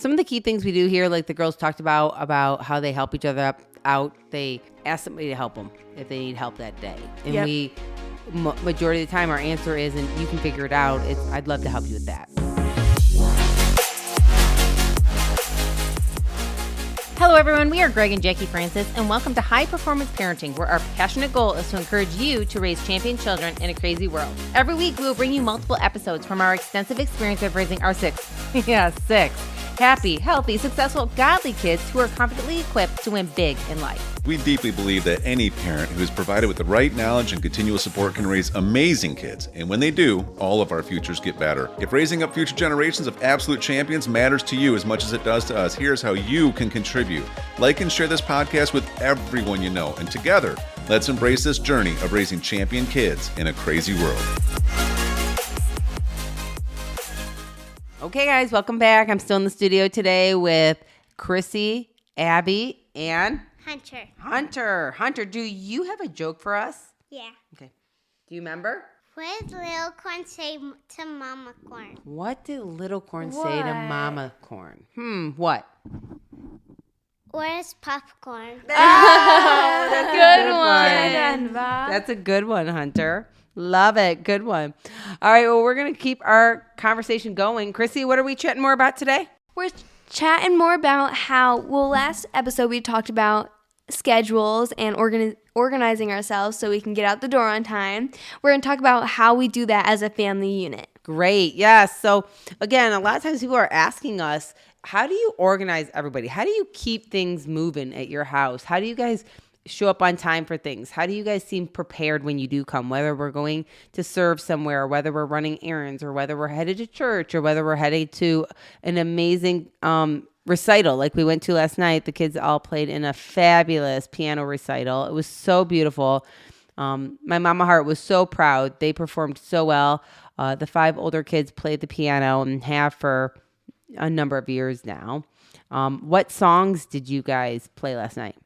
some of the key things we do here, like the girls talked about how they help each other out. They ask somebody to help them if they need help that day. And we, majority of the time, our answer is, and you can figure it out, I'd love to help you with that. Hello, everyone. We are Greg and Jacquie Francis, and welcome to High Performance Parenting, where our passionate goal is to encourage you to raise champion children in a crazy world. Every week, we will bring you multiple episodes from our extensive experience of raising our six happy, healthy, successful, godly kids who are confidently equipped to win big in life. We deeply believe that any parent who is provided with the right knowledge and continual support can raise amazing kids. And when they do, all of our futures get better. If raising up future generations of absolute champions matters to you as much as it does to us, here's how you can contribute. Like and share this podcast with everyone you know. And together, let's embrace this journey of raising champion kids in a crazy world. Okay, guys, welcome back. I'm still in the studio today with Chrissy, Abby, and Hunter, do you have a joke for us? Yeah. Okay. Do you remember? What did little corn say to Mama Corn? What did little corn say to Mama Corn? What? Where's popcorn? Oh, that's good one. That's a good one, Hunter. Love it. Good one. All right. Well, we're going to keep our conversation going. Chrissy, what are we chatting more about today? We're chatting more about how, last episode we talked about schedules and organizing ourselves so we can get out the door on time. We're going to talk about how we do that as a family unit. Great. Yes. So again, a lot of times people are asking us, how do you organize everybody? How do you keep things moving at your house? How do you guys show up on time for things? How do you guys seem prepared when you do come, whether we're going to serve somewhere, or whether we're running errands, or whether we're headed to church, or whether we're headed to an amazing recital like we went to last night? The kids all played in a fabulous piano recital. It was so beautiful. My mama heart was so proud. They performed so well. The 5 older kids played the piano and have for a number of years now. What songs did you guys play last night?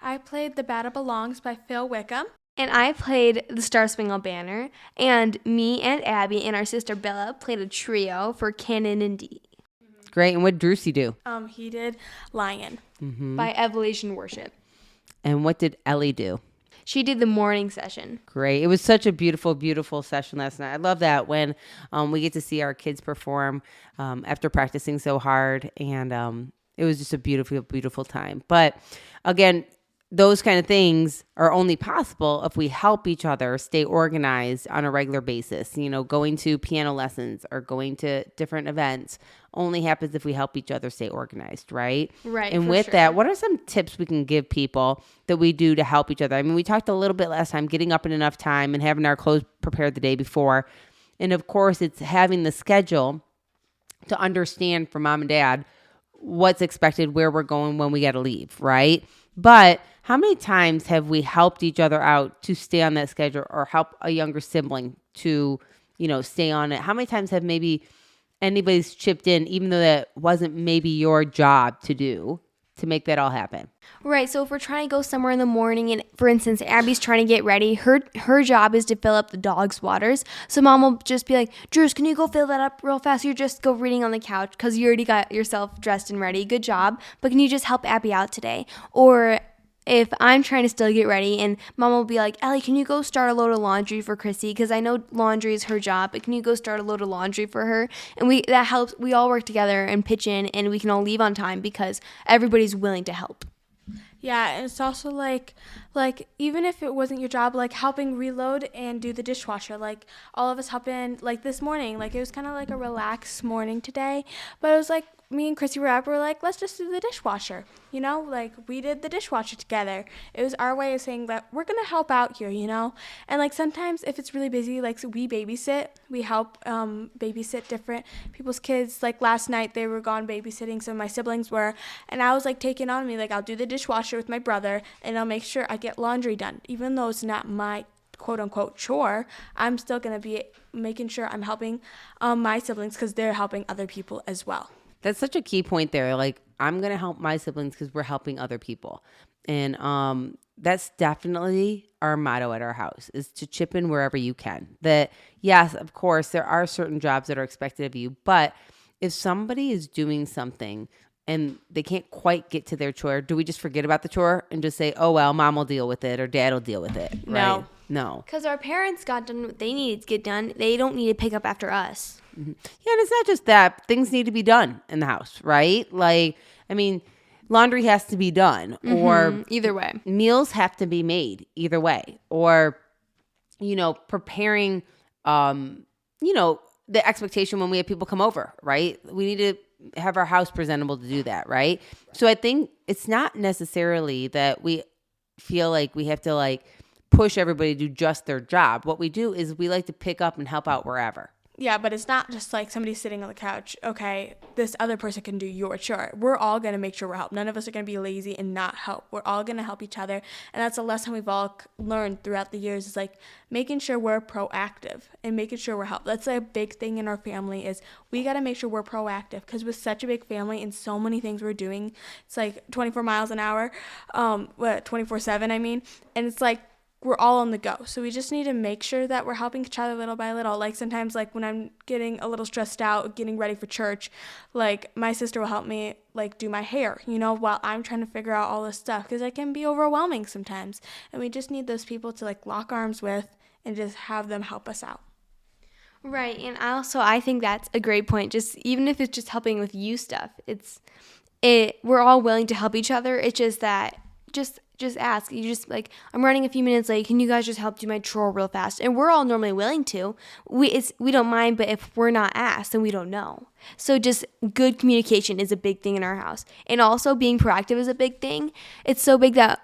I played The Battle Belongs by Phil Wickham. And I played the Star Spangled Banner. And me and Abby and our sister Bella played a trio for Canon and D. Great. And what did Drusy do? He did Lion. By Evolution Worship. And what did Ellie do? She did the morning session. Great. It was such a beautiful, beautiful session last night. I love that when we get to see our kids perform after practicing so hard. And it was just a beautiful, beautiful time. But again, those kind of things are only possible if we help each other stay organized on a regular basis. You know, going to piano lessons or going to different events only happens if we help each other stay organized, right? Right. And with that, what are some tips we can give people that we do to help each other? I mean, we talked a little bit last time, getting up in enough time and having our clothes prepared the day before. And of course, it's having the schedule to understand from mom and dad what's expected, where we're going, when we got to leave, right? But how many times have we helped each other out to stay on that schedule, or help a younger sibling to, stay on it? How many times have maybe anybody's chipped in, even though that wasn't maybe your job to do, to make that all happen? Right. So if we're trying to go somewhere in the morning, and for instance, Abby's trying to get ready, her job is to fill up the dog's waters. So mom will just be like, Drews, can you go fill that up real fast? You're just go reading on the couch because you already got yourself dressed and ready. Good job. But can you just help Abby out today? Or if I'm trying to still get ready and mom will be like, Ellie, can you go start a load of laundry for Chrissy? Because I know laundry is her job, but can you go start a load of laundry for her? And that helps. We all work together and pitch in, and we can all leave on time because everybody's willing to help. Yeah, and it's also like even if it wasn't your job, like helping reload and do the dishwasher, like all of us helping, like this morning, like it was kind of like a relaxed morning today, but it was like me and Chrissy were like, let's just do the dishwasher, like we did the dishwasher together. It was our way of saying that we're gonna help out here, and like sometimes if it's really busy, like so we help babysit different people's kids. Like last night they were gone babysitting, so my siblings were, and I was like taking on me, like I'll do the dishwasher with my brother and I'll make sure I get laundry done, even though it's not my quote-unquote chore. I'm still going to be making sure I'm helping my siblings because they're helping other people as well. That's such a key point there. Like, I'm going to help my siblings because we're helping other people. And that's definitely our motto at our house, is to chip in wherever you can. That, yes, of course, there are certain jobs that are expected of you, but if somebody is doing something and they can't quite get to their chore, do we just forget about the chore and just say, oh, well, mom will deal with it or dad will deal with it? No. Right? No. Because our parents got done what they needed to get done. They don't need to pick up after us. Yeah, and it's not just that. Things need to be done in the house, right? Like, I mean, laundry has to be done, or Either way. meals have to be made either way, or, preparing, the expectation when we have people come over, right? We need to have our house presentable to do that, right? So I think it's not necessarily that we feel like we have to like push everybody to do just their job. What we do is we like to pick up and help out wherever. Yeah, but it's not just like somebody sitting on the couch. Okay, this other person can do your chore. We're all going to make sure we're helped. None of us are going to be lazy and not help. We're all going to help each other. And that's a lesson we've all learned throughout the years, is like making sure we're proactive and making sure we're helped. That's a big thing in our family, is we got to make sure we're proactive, because with such a big family and so many things we're doing, it's like 24 miles an hour, 24/7, I mean. And it's like, we're all on the go. So we just need to make sure that we're helping each other little by little. Like sometimes, like when I'm getting a little stressed out, getting ready for church, like my sister will help me like do my hair, while I'm trying to figure out all this stuff, because it can be overwhelming sometimes. And we just need those people to like lock arms with and just have them help us out. Right. And I think that's a great point. Just even if it's just helping with you stuff, we're all willing to help each other. It's just that just ask. You just like, I'm running a few minutes late. Can you guys just help do my chore real fast? And we're all normally willing to. We don't mind, but if we're not asked, then we don't know. So just good communication is a big thing in our house. And also being proactive is a big thing. It's so big that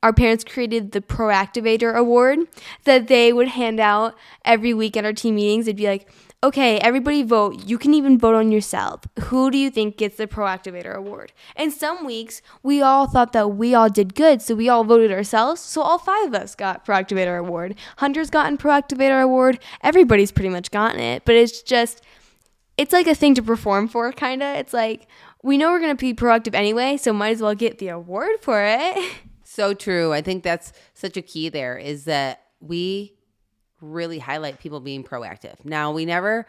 our parents created the Proactivator Award that they would hand out every week at our team meetings. It'd be like, okay, everybody vote. You can even vote on yourself. Who do you think gets the Proactivator Award? And some weeks, we all thought that we all did good, so we all voted ourselves. So all 5 of us got Proactivator Award. Hunter's gotten Proactivator Award. Everybody's pretty much gotten it. But it's like a thing to perform for, kind of. It's like, we know we're going to be proactive anyway, so might as well get the award for it. So true. I think that's such a key there, is that we really highlight people being proactive. Now, we never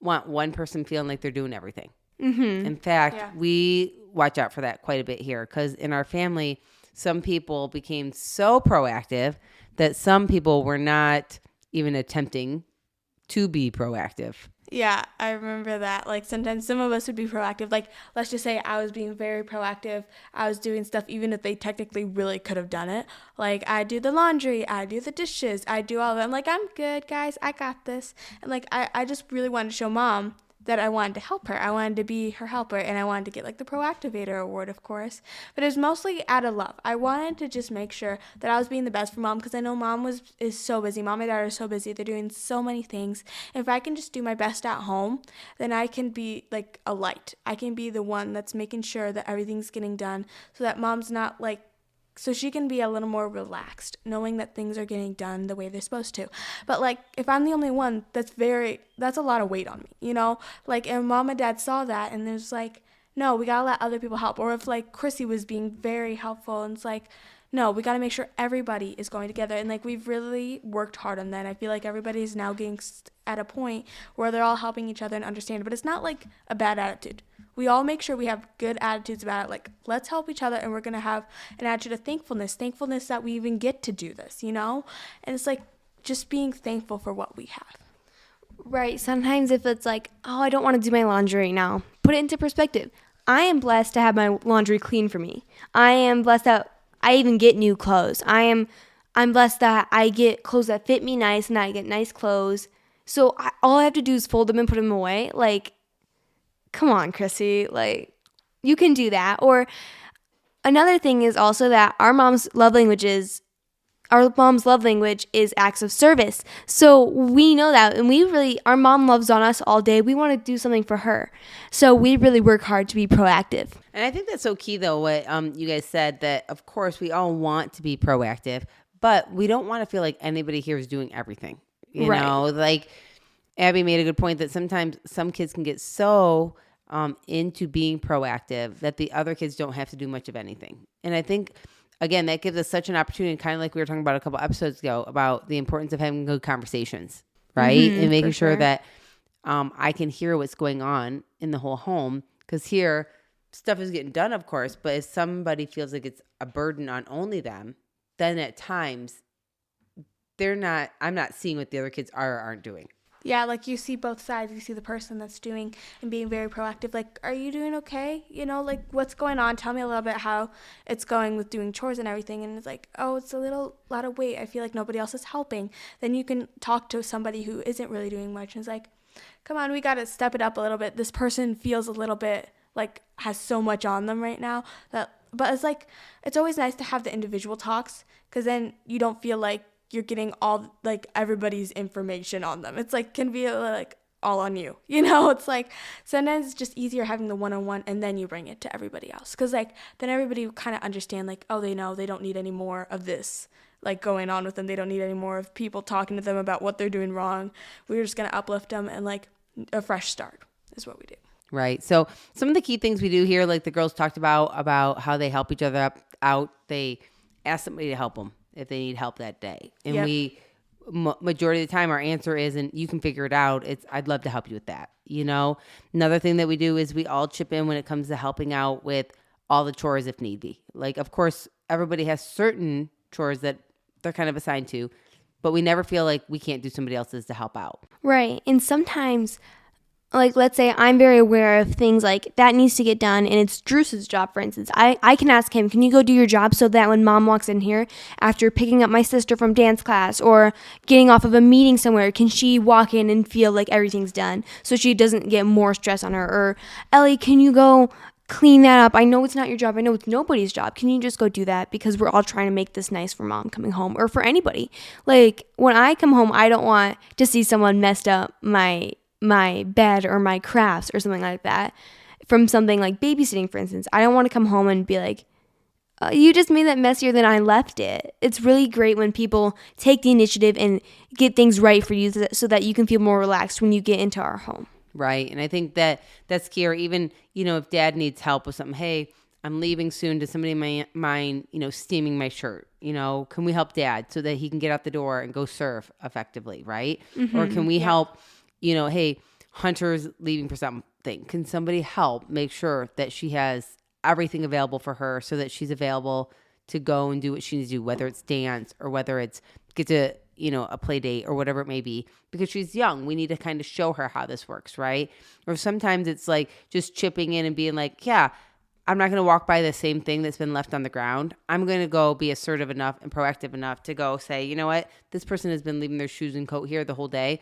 want one person feeling like they're doing everything. Mm-hmm. In fact, we watch out for that quite a bit here, because in our family, some people became so proactive that some people were not even attempting to be proactive. Yeah, I remember that. Like sometimes some of us would be proactive. Like let's just say I was being very proactive. I was doing stuff even if they technically really could have done it. Like I do the laundry, I do the dishes, I do all of it. I'm like, I'm good, guys. I got this. And like I just really wanted to show mom that I wanted to help her. I wanted to be her helper, and I wanted to get like the Proactivator Award, of course. But it was mostly out of love. I wanted to just make sure that I was being the best for mom, because I know mom is so busy. Mom and dad are so busy. They're doing so many things. And if I can just do my best at home, then I can be like a light. I can be the one that's making sure that everything's getting done, so that mom's not like, so she can be a little more relaxed, knowing that things are getting done the way they're supposed to. But like, if I'm the only one, that's a lot of weight on me, Like, and mom and dad saw that, and there's like, no, we gotta let other people help. Or if like Chrissy was being very helpful, and it's like, no, we gotta make sure everybody is going together. And like, we've really worked hard on that. I feel like everybody is now getting at a point where they're all helping each other and understand. But it's not like a bad attitude. We all make sure we have good attitudes about it. Like, let's help each other, and we're going to have an attitude of thankfulness that we even get to do this, And it's like just being thankful for what we have. Right. Sometimes if it's like, oh, I don't want to do my laundry right now, put it into perspective. I am blessed to have my laundry clean for me. I am blessed that I even get new clothes. I'm blessed that I get clothes that fit me nice, and I get nice clothes. So all I have to do is fold them and put them away. Like, come on, Chrissy, like you can do that. Or another thing is also that our mom's love language is acts of service. So we know that, and our mom loves on us all day. We want to do something for her. So we really work hard to be proactive. And I think that's so key though, what you guys said, that of course we all want to be proactive, but we don't want to feel like anybody here is doing everything. You know, like Abby made a good point that sometimes some kids can get so into being proactive that the other kids don't have to do much of anything. And I think, again, that gives us such an opportunity, kind of like we were talking about a couple episodes ago, about the importance of having good conversations, right? Mm-hmm, and making sure that I can hear what's going on in the whole home. Because here, stuff is getting done, of course, but if somebody feels like it's a burden on only them, then at times I'm not seeing what the other kids are or aren't doing. Yeah, like you see both sides. You see the person that's doing and being very proactive. Like, are you doing okay? You know, like what's going on? Tell me a little bit how it's going with doing chores and everything. And it's like, oh, it's a lot of weight. I feel like nobody else is helping. Then you can talk to somebody who isn't really doing much. And it's like, come on, we got to step it up a little bit. This person feels a little bit like has so much on them right now. But it's like, it's always nice to have the individual talks because then you don't feel like you're getting all like everybody's information on them. It's like can be like all on you, you know. It's like sometimes it's just easier having the one-on-one and then you bring it to everybody else because like then everybody kind of understand like, oh, they know they don't need any more of this like going on with them. They don't need any more of people talking to them about what they're doing wrong. We're just gonna uplift them and like a fresh start is what we do. Right. So some of the key things we do here, like the girls talked about how they help each other out. They ask somebody to help them if they need help that day. And we, majority of the time, our answer is, and you can figure it out, I'd love to help you with that. You know, another thing that we do is we all chip in when it comes to helping out with all the chores if need be. Like, of course, everybody has certain chores that they're kind of assigned to, but we never feel like we can't do somebody else's to help out. Right. And sometimes, like, let's say I'm very aware of things like that needs to get done and it's Drew's job, for instance. I can ask him, can you go do your job so that when mom walks in here after picking up my sister from dance class or getting off of a meeting somewhere, can she walk in and feel like everything's done so she doesn't get more stress on her? Or Ellie, can you go clean that up? I know it's not your job. I know it's nobody's job. Can you just go do that? Because we're all trying to make this nice for mom coming home or for anybody. Like when I come home, I don't want to see someone messed up my bed or my crafts or something like that from something like babysitting, for instance. I don't want to come home and be like, you just made that messier than I left it. It's really great when people take the initiative and get things right for you so that you can feel more relaxed when you get into our home. Right. And I think that's key. Or even, you know, if dad needs help with something, hey, I'm leaving soon. Does somebody mind, you know, steaming my shirt? You know, can we help dad so that he can get out the door and go serve effectively? Right. Mm-hmm. Or can we help, you know, hey, Hunter's leaving for something. Can somebody help make sure that she has everything available for her so that she's available to go and do what she needs to do, whether it's dance or whether it's get to, you know, a play date or whatever it may be, because she's young. We need to kind of show her how this works, right? Or sometimes it's like just chipping in and being like, yeah, I'm not going to walk by the same thing that's been left on the ground. I'm going to go be assertive enough and proactive enough to go say, you know what, this person has been leaving their shoes and coat here the whole day.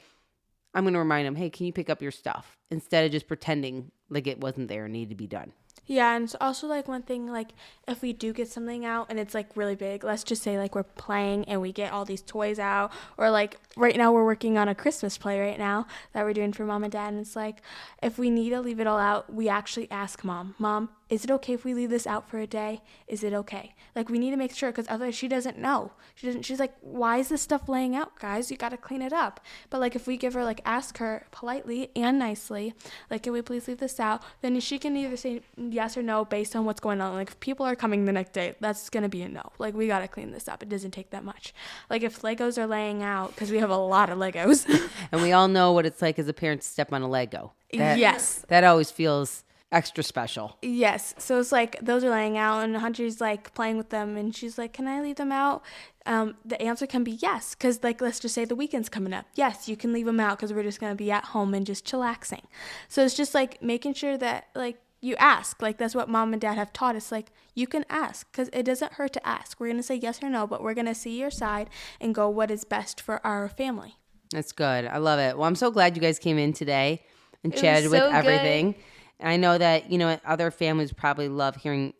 I'm going to remind them, hey, can you pick up your stuff? Instead of just pretending like it wasn't there and needed to be done. Yeah, and it's also like one thing, like if we do get something out and it's like really big, let's just say like we're playing and we get all these toys out, or like right now we're working on a Christmas play right now that we're doing for mom and dad, and it's like if we need to leave it all out, we actually ask mom, is it okay if we leave this out for a day? Is it okay? Like we need to make sure, because otherwise she doesn't know. She's like, why is this stuff laying out, guys? You got to clean it up. But like if we give her, like ask her politely and nicely, like, can we please leave this out? Then she can either say yes or no based on what's going on. Like if people are coming the next day, that's going to be a no. Like we got to clean this up. It doesn't take that much. Like if Legos are laying out, because we have a lot of Legos. And we all know what it's like as a parent to step on a Lego. Yes. That always feels extra special. Yes. So it's like those are laying out and Hunter's like playing with them and she's like, can I leave them out? The answer can be yes, because like let's just say the weekend's coming up. Yes, you can leave them out because we're just going to be at home and just chillaxing. So it's just like making sure that like you ask. Like that's what mom and dad have taught us. Like you can ask because it doesn't hurt to ask. We're going to say yes or no, but we're going to see your side and go what is best for our family. That's good. I love it. Well, I'm so glad you guys came in today and chatted with everything. Good. I know that, you know, other families probably love hearing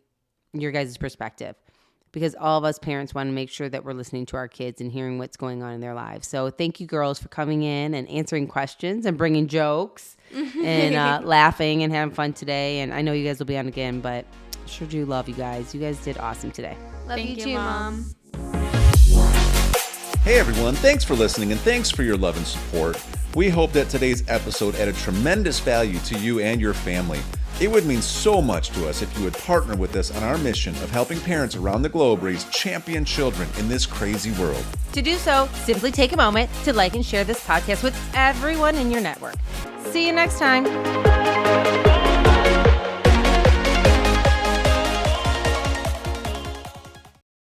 your guys' perspective, because all of us parents want to make sure that we're listening to our kids and hearing what's going on in their lives. So thank you, girls, for coming in and answering questions and bringing jokes and laughing and having fun today. And I know you guys will be on again, but I sure do love you guys. You guys did awesome today. Love you too, Mom. Hey, everyone. Thanks for listening, and thanks for your love and support. We hope that today's episode added tremendous value to you and your family. It would mean so much to us if you would partner with us on our mission of helping parents around the globe raise champion children in this crazy world. To do so, simply take a moment to like and share this podcast with everyone in your network. See you next time.